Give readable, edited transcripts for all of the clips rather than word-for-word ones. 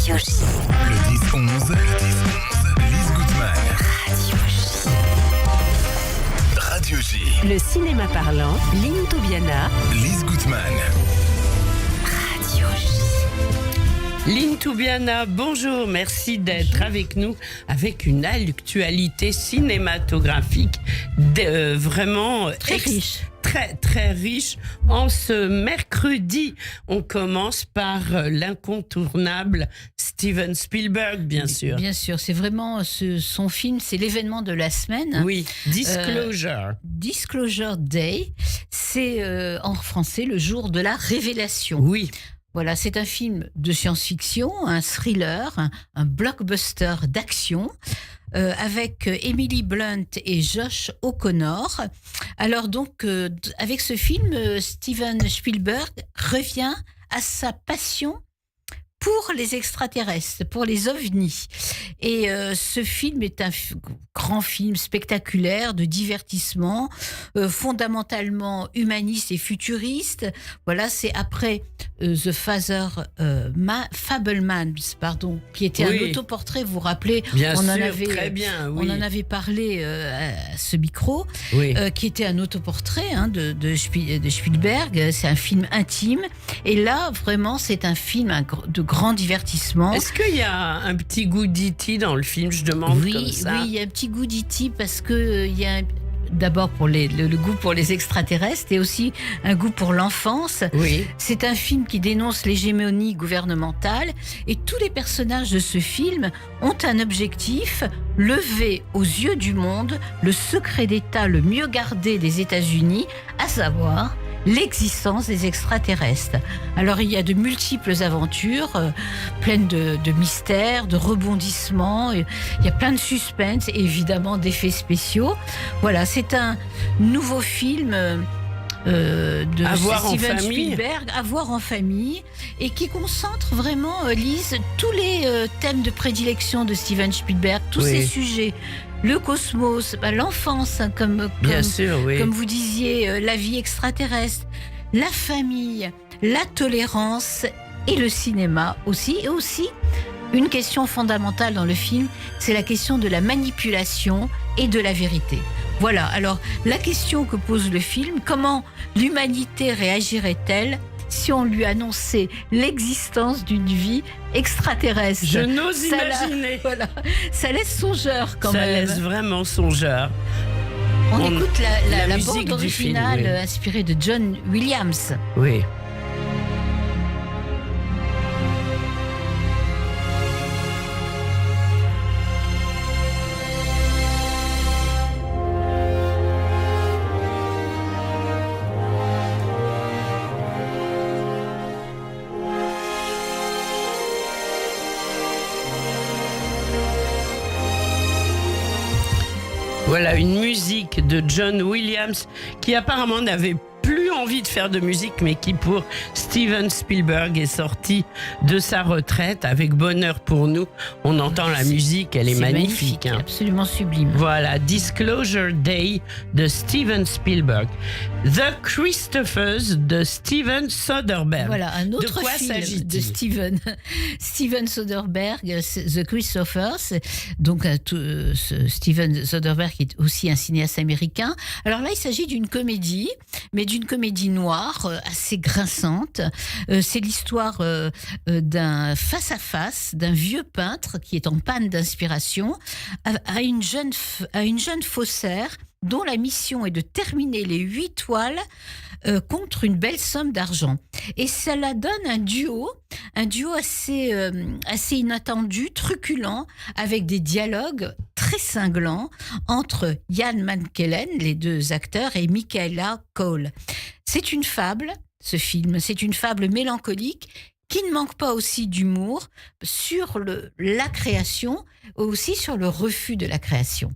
Radio J. Le 10-11, Lise Gutmann. Radio J. Le cinéma parlant, Lynn Toubiana. Lise Gutmann. Radio J. Lynn Toubiana, bonjour, merci d'être avec nous avec une actualité cinématographique vraiment Très riche. Très riche. En ce mercredi, on commence par l'incontournable Steven Spielberg, bien sûr. Bien sûr, c'est vraiment son film, c'est l'événement de la semaine. Oui, Disclosure. Disclosure Day, c'est en français le jour de la révélation. Oui. Voilà, c'est un film de science-fiction, un thriller, un blockbuster d'action avec Emily Blunt et Josh O'Connor. Alors donc, avec ce film, Steven Spielberg revient à sa passion pour les extraterrestres, pour les ovnis. Et ce film est un grand film spectaculaire de divertissement, fondamentalement humaniste et futuriste. Voilà, c'est après The Fabelmans, qui était un autoportrait, vous vous rappelez, bien on sûr, en avait, très bien, oui. on en avait parlé à ce micro, Oui. qui était un autoportrait de Spielberg. C'est un film intime. Et là, vraiment, c'est un film de grand divertissement. Est-ce qu'il y a un petit goût d'E.T. dans le film, je demande comme ça? Oui, il y a un petit goût d'E.T. parce que il y a d'abord pour le goût pour les extraterrestres et aussi un goût pour l'enfance. Oui. C'est un film qui dénonce l'hégémonie gouvernementale et tous les personnages de ce film ont un objectif: lever aux yeux du monde le secret d'État le mieux gardé des États-Unis, à savoir l'existence des extraterrestres. Alors il y a de multiples aventures, pleines de mystères, de rebondissements, il y a plein de suspense et évidemment d'effets spéciaux. Voilà, c'est un nouveau film de Steven Spielberg, à voir en famille, et qui concentre vraiment, Lise, tous les thèmes de prédilection de Steven Spielberg, tous ces sujets. Le cosmos, l'enfance, comme vous disiez, la vie extraterrestre, la famille, la tolérance et le cinéma aussi. Et aussi, une question fondamentale dans le film, c'est la question de la manipulation et de la vérité. Voilà, alors la question que pose le film: comment l'humanité réagirait-elle si on lui annonçait l'existence d'une vie extraterrestre? Je n'ose imaginer. Ça laisse songeur quand même. Ça laisse vraiment songeur. On écoute la musique bande originale film, inspirée de John Williams. Oui. Voilà une musique de John Williams qui apparemment n'avait plus envie de faire de musique, mais qui pour Steven Spielberg est sorti de sa retraite avec bonheur pour nous. On entend la musique, elle est magnifique. Absolument sublime. Voilà, Disclosure Day de Steven Spielberg. The Christophers de Steven Soderbergh. Voilà, un autre film de Steven Soderbergh, The Christophers. Donc, Steven Soderbergh est aussi un cinéaste américain. Alors là, il s'agit d'une comédie, mais d'une comédie noire assez grinçante. C'est l'histoire d'un face-à-face d'un vieux peintre qui est en panne d'inspiration à une jeune faussaire dont la mission est de terminer les 8 toiles contre une belle somme d'argent. Et cela donne un duo assez inattendu, truculent, avec des dialogues très cinglants entre Ian McKellen, les deux acteurs, et Michaela Coel. C'est une fable, ce film, c'est une fable mélancolique qui ne manque pas aussi d'humour sur la création, aussi sur le refus de la création.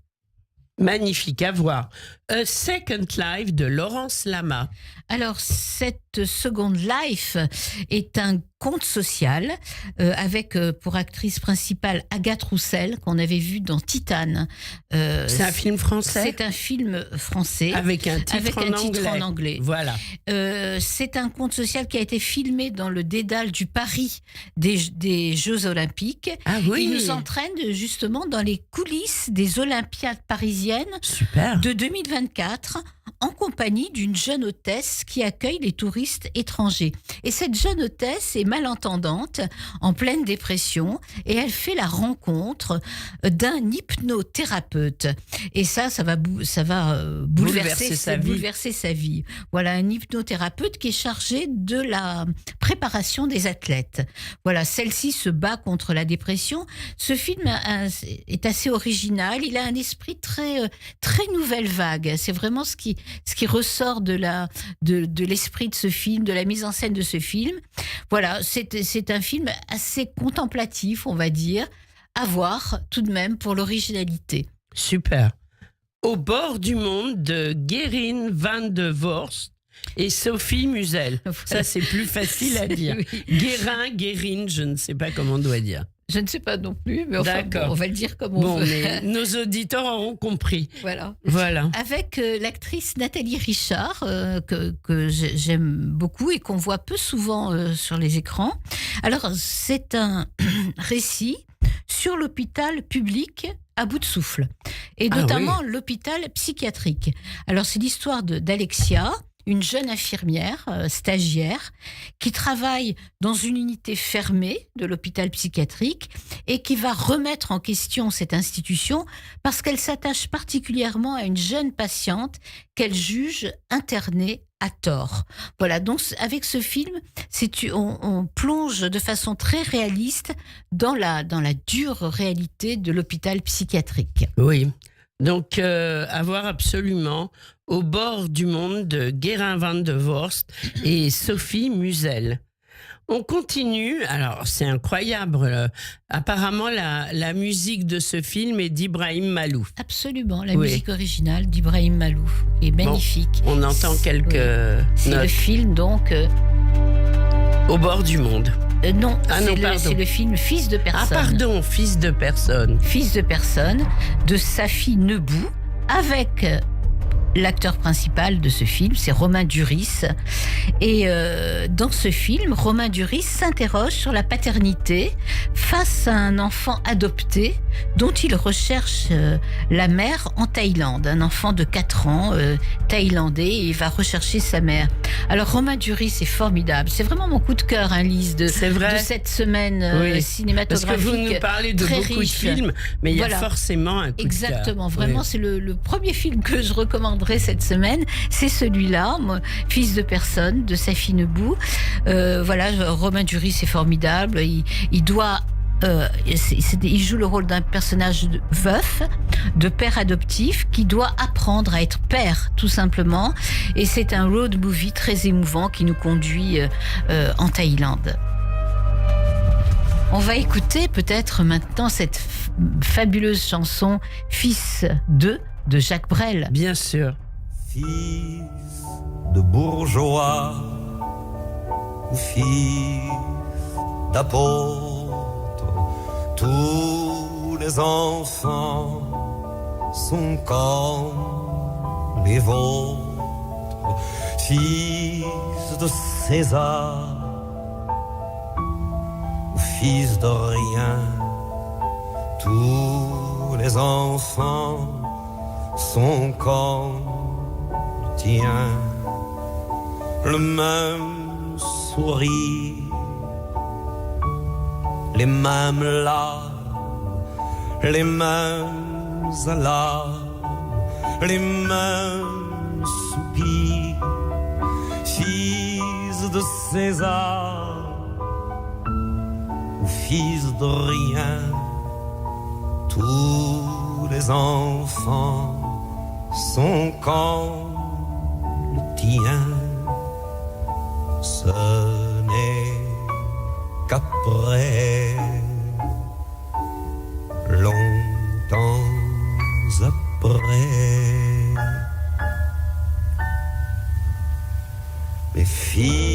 Magnifique à voir. A Second Life de Laurence Lama. Alors, cette Second Life est un conte social avec pour actrice principale Agathe Roussel, qu'on avait vu dans Titane. C'est un film français ? C'est un film français. Avec un titre en anglais. Voilà. C'est un conte social qui a été filmé dans le dédale du Paris des Jeux Olympiques. Ah oui. Il nous entraîne justement dans les coulisses des Olympiades parisiennes Super. de 2024 en compagnie d'une jeune hôtesse qui accueille les touristes étrangers. Et cette jeune hôtesse est malentendante, en pleine dépression, et elle fait la rencontre d'un hypnothérapeute. Et ça va bouleverser sa vie. Voilà, un hypnothérapeute qui est chargé de la préparation des athlètes. Voilà, celle-ci se bat contre la dépression. Ce film est assez original. Il a un esprit très nouvelle vague. C'est vraiment ce qui ressort de l'esprit de ce film, de la mise en scène de ce film. Voilà, c'est un film assez contemplatif, on va dire, à voir tout de même pour l'originalité. Super. Au bord du monde de Guérin van de Vorst et Sophie Musel. Voilà. Ça, c'est plus facile à dire. Oui. Guérin, je ne sais pas comment on doit dire. Je ne sais pas non plus, mais enfin, bon, on va le dire comme on veut. Mais nos auditeurs auront compris. Voilà. Avec l'actrice Nathalie Richard, que j'aime beaucoup et qu'on voit peu souvent sur les écrans. Alors, c'est un récit sur l'hôpital public à bout de souffle, et notamment l'hôpital psychiatrique. Alors, c'est l'histoire d'Alexia, une jeune infirmière stagiaire qui travaille dans une unité fermée de l'hôpital psychiatrique et qui va remettre en question cette institution parce qu'elle s'attache particulièrement à une jeune patiente qu'elle juge internée à tort. Voilà, donc avec ce film, on plonge de façon très réaliste dans la dure réalité de l'hôpital psychiatrique. Oui. Donc, à voir absolument Au bord du monde de Guérin van de Vorst et Sophie Musel. On continue, alors c'est incroyable, apparemment la musique de ce film est d'Ibrahim Malouf. Absolument, la musique originale d'Ibrahim Malouf est magnifique. Bon, on entend quelques notes. C'est le film donc... Au bord du monde. Non, c'est le film Fils de personne. Ah pardon, Fils de personne. Fils de personne de Safi Nebou avec... L'acteur principal de ce film, c'est Romain Duris. Et dans ce film, Romain Duris s'interroge sur la paternité face à un enfant adopté dont il recherche la mère en Thaïlande. Un enfant de 4 ans, thaïlandais, et il va rechercher sa mère. Alors Romain Duris est formidable. C'est vraiment mon coup de cœur, Lise, de cette semaine cinématographique. Parce que vous nous parlez de beaucoup de films, mais il y a forcément un coup de cœur. Exactement, vraiment, c'est le premier film que je recommande cette semaine, c'est celui-là, Fils de personne, de Safi Nebou. Romain Duris est formidable. Il joue le rôle d'un personnage veuf, de père adoptif, qui doit apprendre à être père, tout simplement. Et c'est un road movie très émouvant qui nous conduit en Thaïlande. On va écouter peut-être maintenant cette fabuleuse chanson Fils de Jacques Brel. Bien sûr. Fils de bourgeois ou fils d'apôtre, tous les enfants sont comme les vôtres. Fils de César ou fils de rien, tous les enfants sont comme le tien. Le même sourire, les mêmes larmes, les mêmes alarmes, les mêmes soupirs. Fils de César ou fils de rien, tous les enfants sont comme le tien. Ce n'est qu'après, longtemps après, mes filles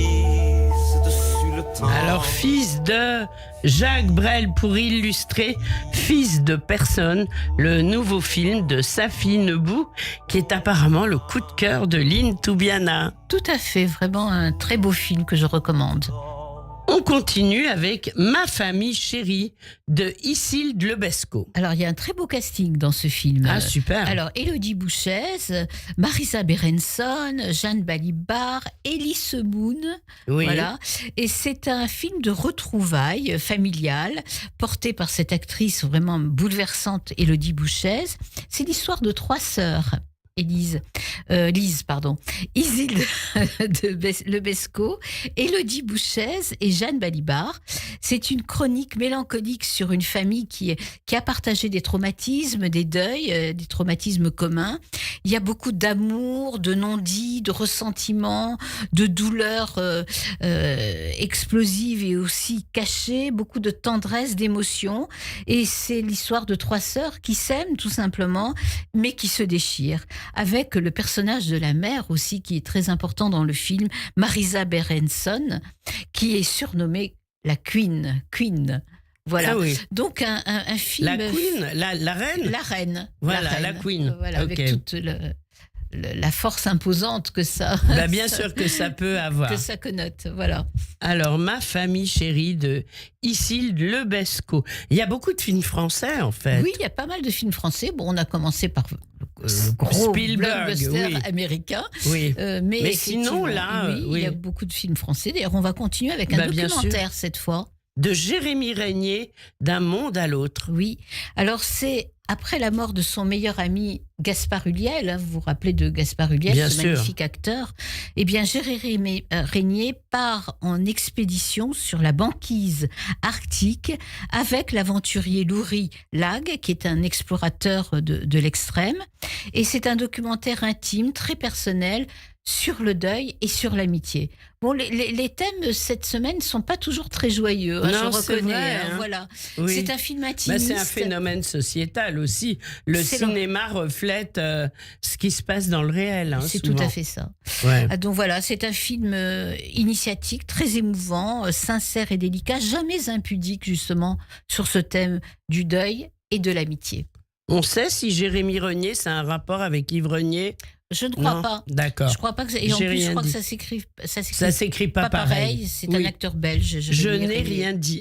temps. Alors, fils de Jacques Brel pour illustrer Fils de personne, le nouveau film de Safi Nebou, qui est apparemment le coup de cœur de Lynn Toubiana. Tout à fait, vraiment un très beau film que je recommande. On continue avec Ma famille chérie de Isilde Lebesco. Alors, il y a un très beau casting dans ce film. Ah, super. Alors, Élodie Bouchez, Marisa Berenson, Jeanne Balibar, Elie Semoun. Oui. Voilà. Et c'est un film de retrouvailles familiales porté par cette actrice vraiment bouleversante, Élodie Bouchez. C'est l'histoire de 3 sœurs. Lise, Isilde Lebesco, Élodie Bouchez et Jeanne Balibar. C'est une chronique mélancolique sur une famille qui a partagé des traumatismes, des deuils, des traumatismes communs. Il y a beaucoup d'amour, de non-dits, de ressentiments, de douleurs explosives et aussi cachées, beaucoup de tendresse, d'émotion. Et c'est l'histoire de 3 sœurs qui s'aiment tout simplement, mais qui se déchirent. Avec le personnage de la mère aussi, qui est très important dans le film, Marisa Berenson, qui est surnommée la Queen. Voilà. Ah oui. Donc un film... La Queen, la reine. La reine. Voilà, la Queen. Voilà, Ok. avec toute la force imposante que ça... Bah, bien sûr que ça peut avoir. Que ça connote, voilà. Alors, Ma famille chérie de Isilde Lebesco. Il y a beaucoup de films français, en fait. Oui, il y a pas mal de films français. Bon, on a commencé par le gros Spielberg, blockbuster oui. américain. Oui. Mais sinon, là, oui, oui. il y a beaucoup de films français. D'ailleurs, on va continuer avec un Bien documentaire cette fois. De Jérémy Régnier, D'un monde à l'autre. Oui. Alors, c'est après la mort de son meilleur ami Gaspard Ulliel, vous vous rappelez de Gaspard Ulliel, Bien ce sûr. magnifique acteur, eh bien Jérémy Régnier part en expédition sur la banquise arctique avec l'aventurier Loury Lague, qui est un explorateur de l'extrême. Et c'est un documentaire intime, très personnel, sur le deuil et sur l'amitié. Bon, les thèmes cette semaine ne sont pas toujours très joyeux, hein, Non, je c'est reconnais. vrai, hein. Voilà. Oui. C'est un film intimiste. C'est un phénomène sociétal aussi. Le C'est cinéma reflète ce qui se passe dans le réel. Hein, C'est souvent. tout à fait ça. Ouais. Ah, donc voilà, c'est un film initiatique, très émouvant, sincère et délicat, jamais impudique justement sur ce thème du deuil et de l'amitié. On sait si Jérémy Régnier, c'est un rapport avec Yves Régnier? Je ne crois Non, pas. d'accord. Je crois pas que et en J'ai plus je rien crois dit. que ça Ça s'écrit pas pareil. C'est Oui. un acteur belge. Je n'ai rien dit.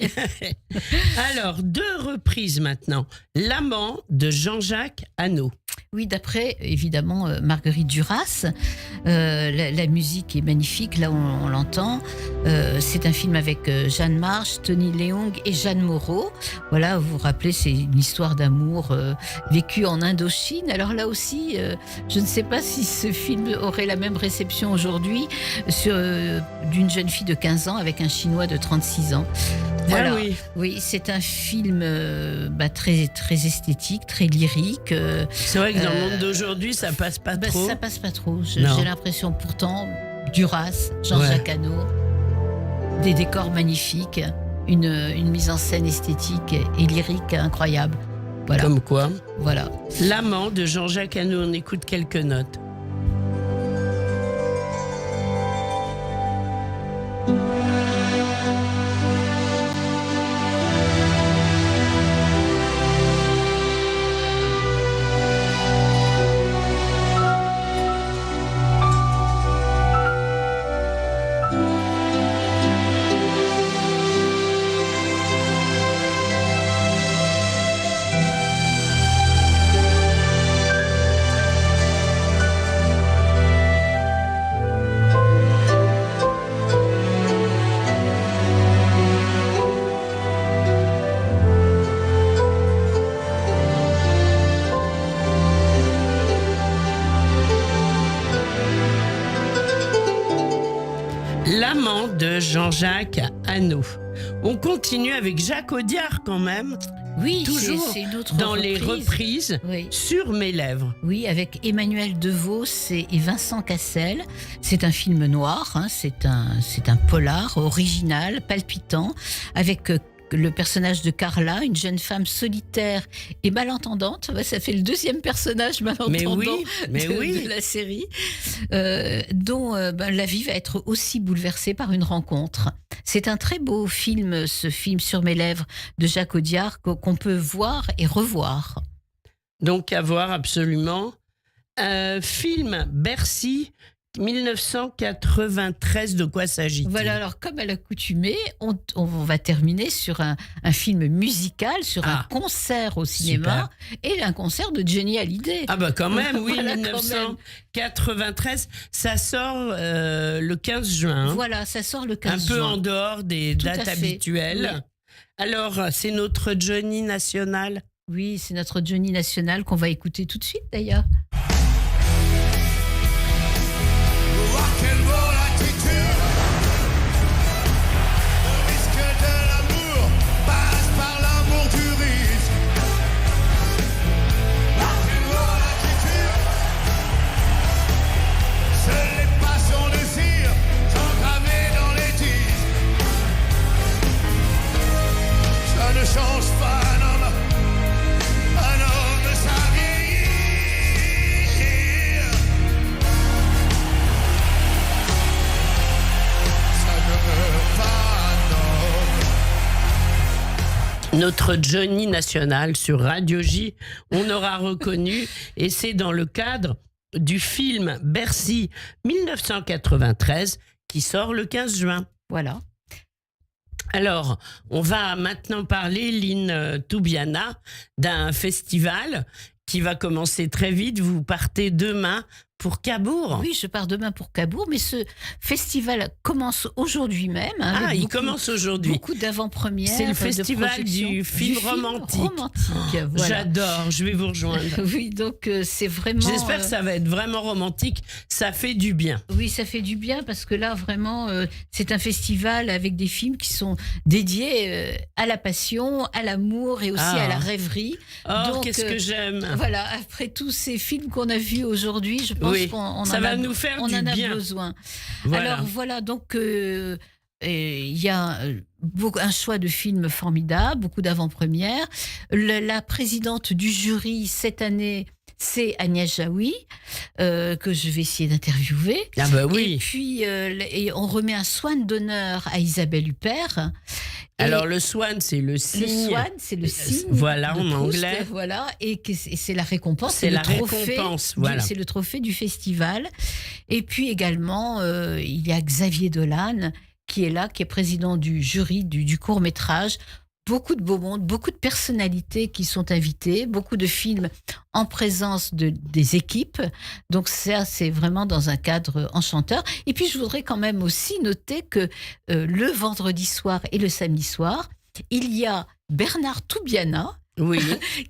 Alors, 2 reprises maintenant. L'amant de Jean-Jacques Hano. Oui, d'après évidemment Marguerite Duras. La musique est magnifique, là on l'entend. C'est un film avec Jeanne March, Tony Leung et Jeanne Moreau. Voilà, vous vous rappelez, c'est une histoire d'amour vécue en Indochine. Alors là aussi, je ne sais pas si ce film aurait la même réception aujourd'hui d'une jeune fille de 15 ans avec un Chinois de 36 ans. Voilà. Ah oui. Oui, c'est un film très, très esthétique, très lyrique. C'est vrai que dans le monde d'aujourd'hui, ça passe pas trop. Ça passe pas trop. Non. J'ai l'impression pourtant, Duras, Jean-Jacques Hano, des décors magnifiques, une mise en scène esthétique et lyrique incroyable. Voilà. Comme quoi. Voilà. L'amant de Jean-Jacques Hano, on écoute quelques notes. L'amant de Jean-Jacques Hano. On continue avec Jacques Audiard quand même, Oui, toujours c'est une autre dans les reprises Oui. Sur mes lèvres. Oui, avec Emmanuel DeVos et Vincent Cassel. C'est un film noir, hein, c'est un polar original, palpitant, avec le personnage de Carla, une jeune femme solitaire et malentendante. Ça fait le deuxième personnage malentendant de la série, dont la vie va être aussi bouleversée par une rencontre. C'est un très beau film, ce film Sur mes lèvres de Jacques Audiard, qu'on peut voir et revoir. Donc à voir absolument. Film Bercy 1993, de quoi s'agit-il ? Voilà, alors comme à l'accoutumée, on va terminer sur un film musical, sur un concert au cinéma, et un concert de Johnny Hallyday. Ah bah quand même, oui, Voilà, 1993, ça sort le 15 juin. Voilà, ça sort le 15 juin. Un peu juin. en dehors des dates habituelles. Oui. Alors, c'est notre Johnny national ? Oui, c'est notre Johnny national qu'on va écouter tout de suite d'ailleurs. Change pas un homme, ça vieillir. Ça ne meurt pas un homme. Notre Johnny national sur Radio J, on aura reconnu, et c'est dans le cadre du film Bercy 1993 qui sort le 15 juin. Voilà. Alors, on va maintenant parler, Lynn Toubiana, d'un festival qui va commencer très vite. Vous partez demain pour Cabourg. Oui, je pars demain pour Cabourg, mais ce festival commence aujourd'hui même. Il commence aujourd'hui. Beaucoup d'avant-premières. C'est le festival du film romantique. Voilà. J'adore, je vais vous rejoindre. Oui, donc c'est vraiment... J'espère que ça va être vraiment romantique, ça fait du bien. Oui, ça fait du bien parce que là, vraiment, c'est un festival avec des films qui sont dédiés à la passion, à l'amour et aussi à la rêverie. Donc, qu'est-ce que j'aime. Voilà, après tous ces films qu'on a vus aujourd'hui, je pense qu'on en a besoin. Voilà. Alors voilà, donc il y a un choix de films formidables, beaucoup d'avant-premières. La présidente du jury cette année, c'est Agnès Jaoui, que je vais essayer d'interviewer. Ah bah oui. Et puis et on remet un Swan d'honneur à Isabelle Huppert. Alors le Swan, c'est le signe. Le Swan, c'est le signe. Voilà, en Proust, anglais. Voilà, et c'est la récompense. C'est la récompense, voilà. C'est le trophée du festival. Et puis également, il y a Xavier Dolan qui est là, qui est président du jury du court-métrage. Beaucoup de beau monde, beaucoup de personnalités qui sont invitées, beaucoup de films en présence des équipes. Donc ça, c'est vraiment dans un cadre enchanteur. Et puis, je voudrais quand même aussi noter que le vendredi soir et le samedi soir, il y a Bernard Toubiana, oui.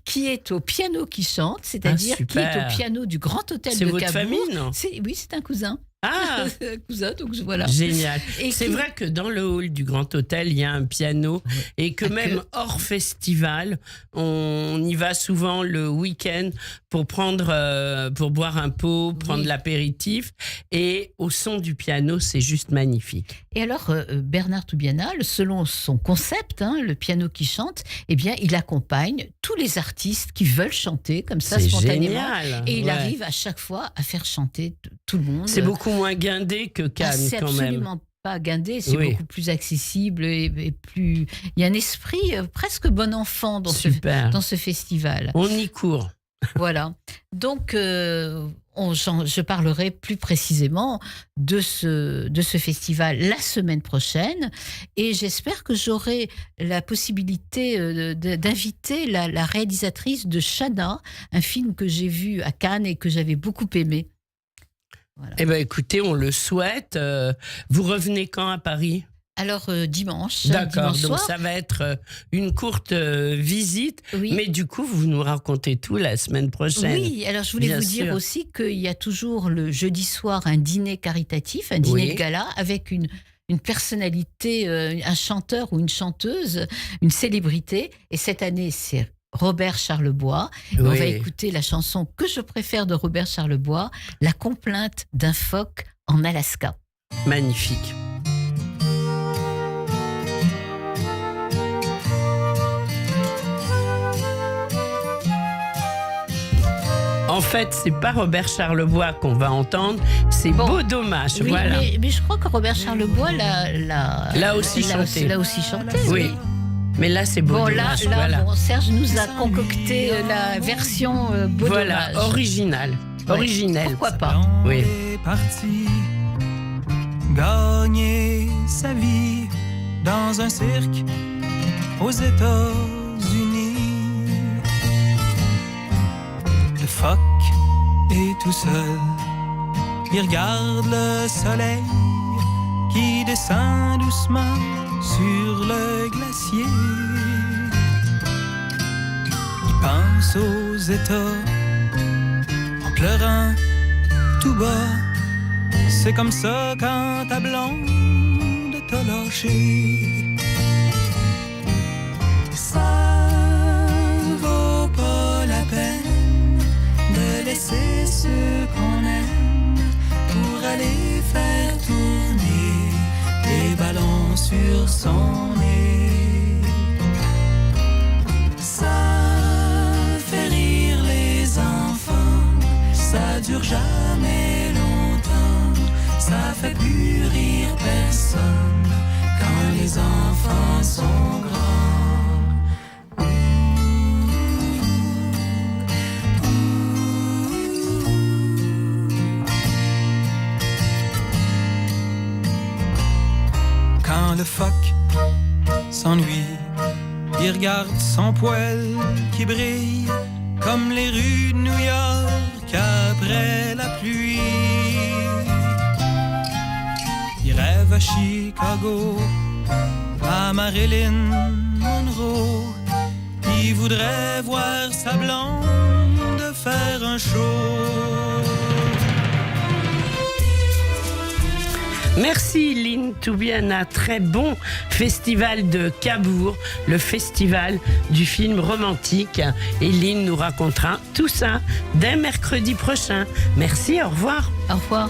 qui est au piano qui chante, c'est-à-dire qui est au piano du Grand Hôtel de Cabourg. C'est votre famille, non ? Oui, c'est un cousin. Ah, cousin, donc voilà. Génial. Et c'est vrai que dans le hall du Grand Hôtel, il y a un piano et que même hors festival, on y va souvent le week-end pour boire un pot, prendre l'apéritif, et au son du piano, c'est juste magnifique. Et alors, Bernard Toubiana, selon son concept, le piano qui chante, eh bien, il accompagne tous les artistes qui veulent chanter comme ça spontanément. Génial. Et il arrive à chaque fois à faire chanter tout le monde. C'est beaucoup moins guindé que Cannes, c'est quand même. Absolument pas guindé, c'est beaucoup plus accessible et plus. Il y a un esprit presque bon enfant dans ce festival. On y court. Voilà. Donc, je parlerai plus précisément de ce festival la semaine prochaine, et j'espère que j'aurai la possibilité d'inviter la réalisatrice de Chana, un film que j'ai vu à Cannes et que j'avais beaucoup aimé. Voilà. Eh bien, écoutez, on le souhaite. Vous revenez quand à Paris ? Alors, dimanche. D'accord, dimanche donc soir. ça va être une courte visite, mais du coup, vous nous racontez tout la semaine prochaine. Oui, alors je voulais vous dire aussi qu'il y a toujours le jeudi soir un dîner caritatif, un dîner de gala, avec une personnalité, un chanteur ou une chanteuse, une célébrité. Et cette année, c'est Robert Charlebois. On va écouter la chanson que je préfère de Robert Charlebois, La complainte d'un phoque en Alaska. Magnifique. En fait, c'est pas Robert Charlebois qu'on va entendre, c'est Beau Dommage. Oui, voilà. mais je crois que Robert Charlebois l'a aussi chanté. l'a aussi chanté. Oui. Mais là, c'est Beau Bon, Dommage. là, voilà. bon, Serge nous a concocté la version Beau Voilà, Dommage. originale. Ouais. Originelle. Pourquoi pas? Oui. est parti gagner sa vie dans un cirque aux États-Unis. Le phoque est tout seul, il regarde le soleil qui descend doucement sur le glacier. Il pense aux États en pleurant tout bas. C'est comme ça quand ta blonde t'a lâché. Ça vaut pas la peine de laisser ceux qu'on aime pour aller faire tourner les ballons sur son nez. Ça fait rire les enfants, ça dure jamais longtemps, ça fait plus rire personne quand les enfants sont grands. Quand le phoque s'ennuie, il regarde son poil qui brille comme les rues de New York après la pluie. Il rêve à Chicago, à Marilyn Monroe. Il voudrait voir sa blonde faire un show. Merci Lynn Toubiana, très bon festival de Cabourg, le festival du film romantique. Et Lynn nous racontera tout ça dès mercredi prochain. Merci, au revoir. Au revoir.